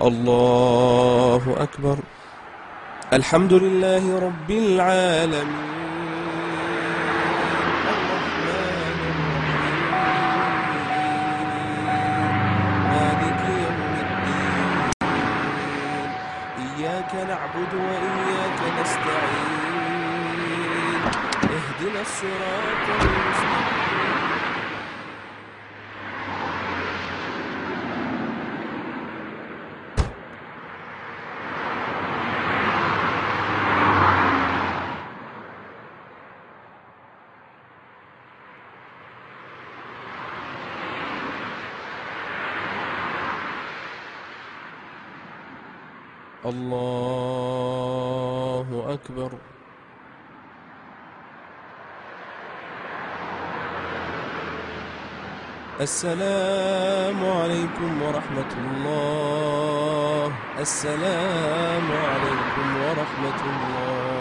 الله أكبر. الحمد لله رب العالمين، الرحمن الرحيم، مالك يوم الدين، إياك نعبد وإياك نستعين، اهدنا الصراط المستقيم. الله أكبر. السلام عليكم ورحمة الله. السلام عليكم ورحمة الله.